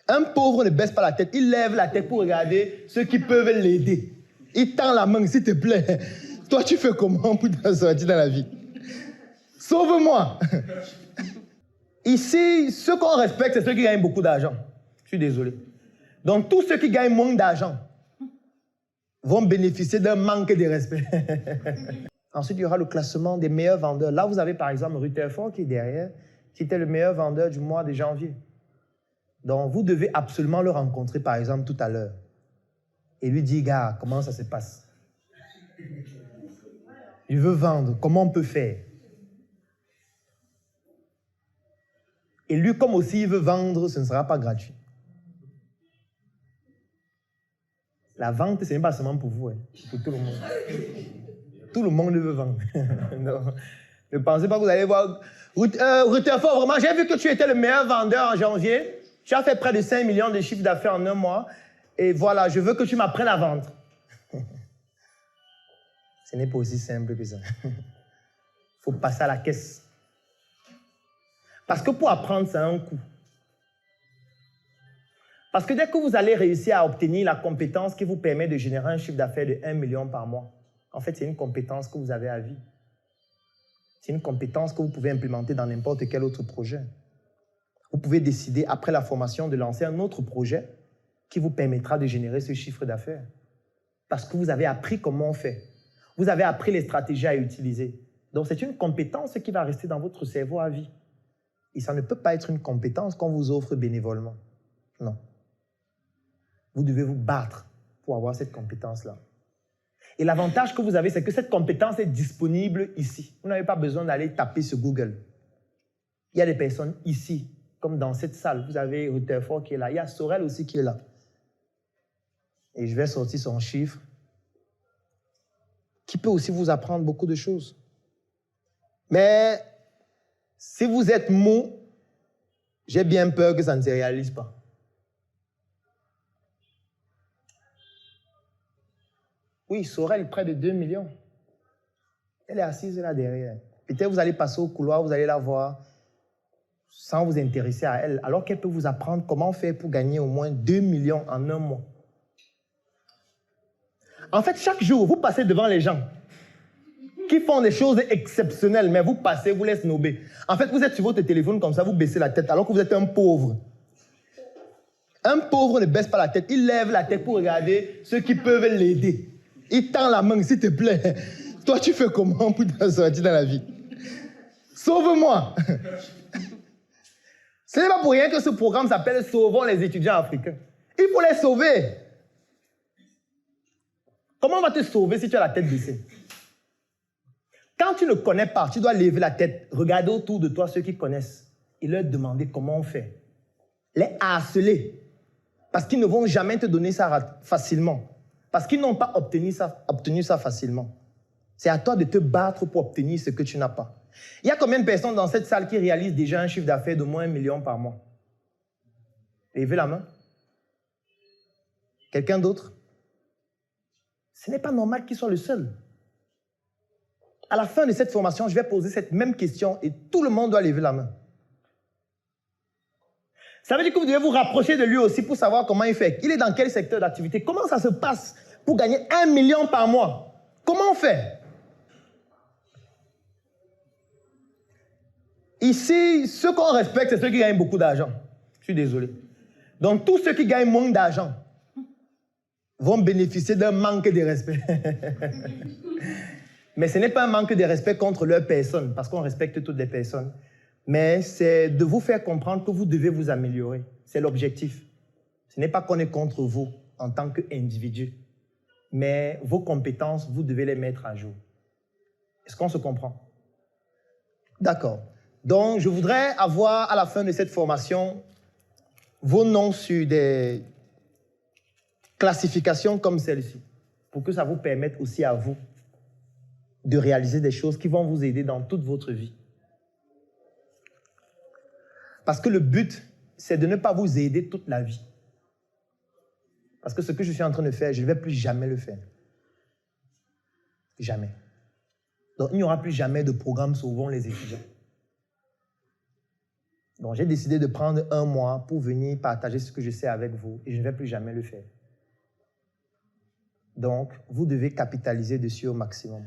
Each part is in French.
Un pauvre ne baisse pas la tête, il lève la tête pour regarder ceux qui peuvent l'aider. Il tend la main, s'il te plaît. Toi, tu fais comment pour t'en sortir dans la vie? Sauve-moi. Ici, ceux qu'on respecte, c'est ceux qui gagnent beaucoup d'argent. Je suis désolé. Donc, tous ceux qui gagnent moins d'argent vont bénéficier d'un manque de respect. Ensuite, il y aura le classement des meilleurs vendeurs. Là, vous avez par exemple Rutherford qui est derrière, qui était le meilleur vendeur du mois de janvier. Donc, vous devez absolument le rencontrer, par exemple, tout à l'heure. Et lui dire, gars, comment ça se passe? Je veux vendre, comment on peut faire? Et lui, comme aussi il veut vendre, ce ne sera pas gratuit. La vente, ce n'est pas seulement pour vous, hein, pour tout le monde. Tout le monde veut vendre. Non. Ne pensez pas que vous allez voir. Rutherford, vraiment, j'ai vu que tu étais le meilleur vendeur en janvier. Tu as fait près de 5 millions de chiffres d'affaires en un mois. Et voilà, je veux que tu m'apprennes à vendre. Ce n'est pas aussi simple que ça. Il faut passer à la caisse. Parce que pour apprendre, ça a un coût. Parce que dès que vous allez réussir à obtenir la compétence qui vous permet de générer un chiffre d'affaires de 1 million par mois, en fait, c'est une compétence que vous avez à vie. C'est une compétence que vous pouvez implémenter dans n'importe quel autre projet. Vous pouvez décider, après la formation, de lancer un autre projet qui vous permettra de générer ce chiffre d'affaires. Parce que vous avez appris comment on fait. Vous avez appris les stratégies à utiliser. Donc, c'est une compétence qui va rester dans votre cerveau à vie. Et ça ne peut pas être une compétence qu'on vous offre bénévolement. Non. Vous devez vous battre pour avoir cette compétence-là. Et l'avantage que vous avez, c'est que cette compétence est disponible ici. Vous n'avez pas besoin d'aller taper sur Google. Il y a des personnes ici, comme dans cette salle. Vous avez Rutherford qui est là. Il y a Sorel aussi qui est là. Et je vais sortir son chiffre, qui peut aussi vous apprendre beaucoup de choses. Mais si vous êtes mou, j'ai bien peur que ça ne se réalise pas. Oui, Sorel, près de 2 millions. Elle est assise là derrière. Peut-être vous allez passer au couloir, vous allez la voir sans vous intéresser à elle, alors qu'elle peut vous apprendre comment faire pour gagner au moins 2 millions en un mois. En fait, chaque jour, vous passez devant les gens qui font des choses exceptionnelles, mais vous passez, vous les snobez. En fait, vous êtes sur votre téléphone comme ça, vous baissez la tête, alors que vous êtes un pauvre. Un pauvre ne baisse pas la tête, il lève la tête pour regarder ceux qui peuvent l'aider. Il tend la main, s'il te plaît. Toi, tu fais comment pour t'en sortir dans la vie? Sauve-moi. Ce n'est pas pour rien que ce programme s'appelle « Sauvons les étudiants africains ». Il faut les sauver. Comment on va te sauver si tu as la tête baissée? Quand tu ne connais pas, tu dois lever la tête, regarder autour de toi ceux qui connaissent et leur demander comment on fait. Les harceler. Parce qu'ils ne vont jamais te donner ça facilement. Parce qu'ils n'ont pas obtenu ça facilement. C'est à toi de te battre pour obtenir ce que tu n'as pas. Il y a combien de personnes dans cette salle qui réalisent déjà un chiffre d'affaires de moins 1 million par mois? Levez la main. Quelqu'un d'autre? Ce n'est pas normal qu'il soit le seul. À la fin de cette formation, je vais poser cette même question et tout le monde doit lever la main. Ça veut dire que vous devez vous rapprocher de lui aussi pour savoir comment il fait. Il est dans quel secteur d'activité? Comment ça se passe pour gagner 1 million par mois? Comment on fait? Ici, ceux qu'on respecte, c'est ceux qui gagnent beaucoup d'argent. Je suis désolé. Donc, tous ceux qui gagnent moins d'argent vont bénéficier d'un manque de respect. Mais ce n'est pas un manque de respect contre leur personne, parce qu'on respecte toutes les personnes. Mais c'est de vous faire comprendre que vous devez vous améliorer. C'est l'objectif. Ce n'est pas qu'on est contre vous en tant qu'individu. Mais vos compétences, vous devez les mettre à jour. Est-ce qu'on se comprend? D'accord. Donc, je voudrais avoir à la fin de cette formation vos noms sur des classifications comme celle-ci, pour que ça vous permette aussi à vous de réaliser des choses qui vont vous aider dans toute votre vie. Parce que le but, c'est de ne pas vous aider toute la vie. Parce que ce que je suis en train de faire, je ne vais plus jamais le faire. Jamais. Donc, il n'y aura plus jamais de programme Sauvons les étudiants. Donc, j'ai décidé de prendre un mois pour venir partager ce que je sais avec vous et je ne vais plus jamais le faire. Donc, vous devez capitaliser dessus au maximum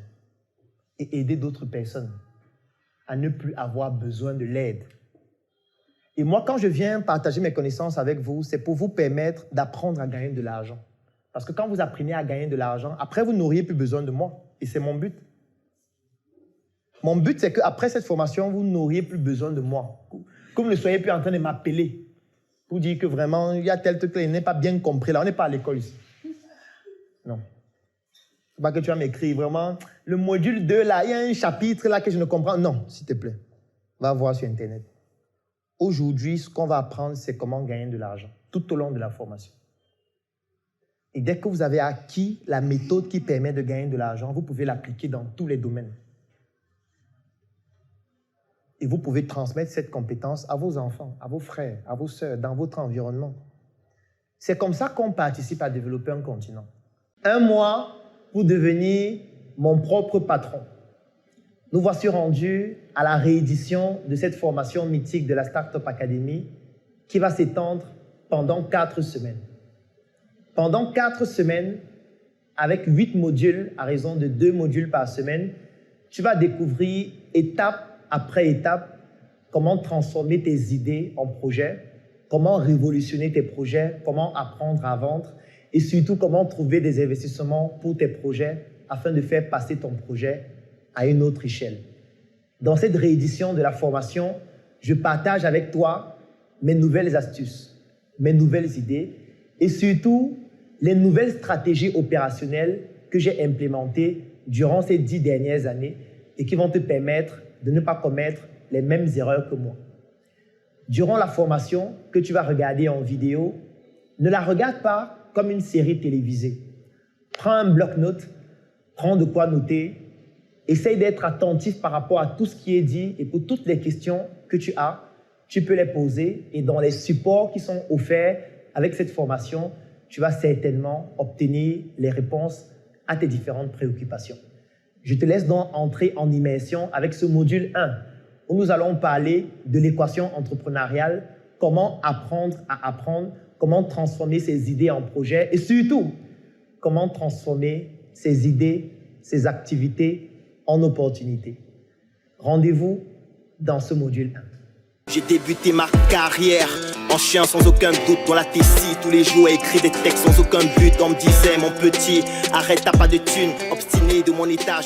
et aider d'autres personnes à ne plus avoir besoin de l'aide. Et moi, quand je viens partager mes connaissances avec vous, c'est pour vous permettre d'apprendre à gagner de l'argent. Parce que quand vous apprenez à gagner de l'argent, après, vous n'auriez plus besoin de moi. Et c'est mon but. Mon but, c'est qu'après cette formation, vous n'auriez plus besoin de moi. Que vous ne soyez plus en train de m'appeler pour dire que vraiment, il y a tel truc là, il n'est pas bien compris. Là, on n'est pas à l'école ici. Non. C'est pas que tu vas m'écrire vraiment, le module 2, là, il y a un chapitre là que je ne comprends. Non, s'il te plaît. Va voir sur Internet. Aujourd'hui, ce qu'on va apprendre, c'est comment gagner de l'argent tout au long de la formation. Et dès que vous avez acquis la méthode qui permet de gagner de l'argent, vous pouvez l'appliquer dans tous les domaines. Et vous pouvez transmettre cette compétence à vos enfants, à vos frères, à vos sœurs, dans votre environnement. C'est comme ça qu'on participe à développer un continent. Un mois pour devenir mon propre patron. Nous voici rendus à la réédition de cette formation mythique de la Startup Academy qui va s'étendre pendant 4 semaines. Pendant 4 semaines, avec 8 modules, à raison de 2 modules par semaine, tu vas découvrir étape après étape comment transformer tes idées en projets, comment révolutionner tes projets, comment apprendre à vendre et surtout comment trouver des investissements pour tes projets afin de faire passer ton projet à une autre échelle. Dans cette réédition de la formation, je partage avec toi mes nouvelles astuces, mes nouvelles idées et surtout les nouvelles stratégies opérationnelles que j'ai implémentées durant ces 10 dernières années et qui vont te permettre de ne pas commettre les mêmes erreurs que moi. Durant la formation que tu vas regarder en vidéo, ne la regarde pas comme une série télévisée. Prends un bloc-notes, prends de quoi noter, essaye d'être attentif par rapport à tout ce qui est dit et pour toutes les questions que tu as, tu peux les poser et dans les supports qui sont offerts avec cette formation, tu vas certainement obtenir les réponses à tes différentes préoccupations. Je te laisse donc entrer en immersion avec ce module 1 où nous allons parler de l'équation entrepreneuriale, comment apprendre à apprendre, comment transformer ses idées en projets et surtout, comment transformer ses idées, ses activités en opportunités. Rendez-vous dans ce module 1. J'ai débuté ma carrière en chien sans aucun doute dans la Tessie. Tous les jours écrit des textes sans aucun but. On me disait mon petit, arrête t'as pas de thunes. Obstiné de mon état,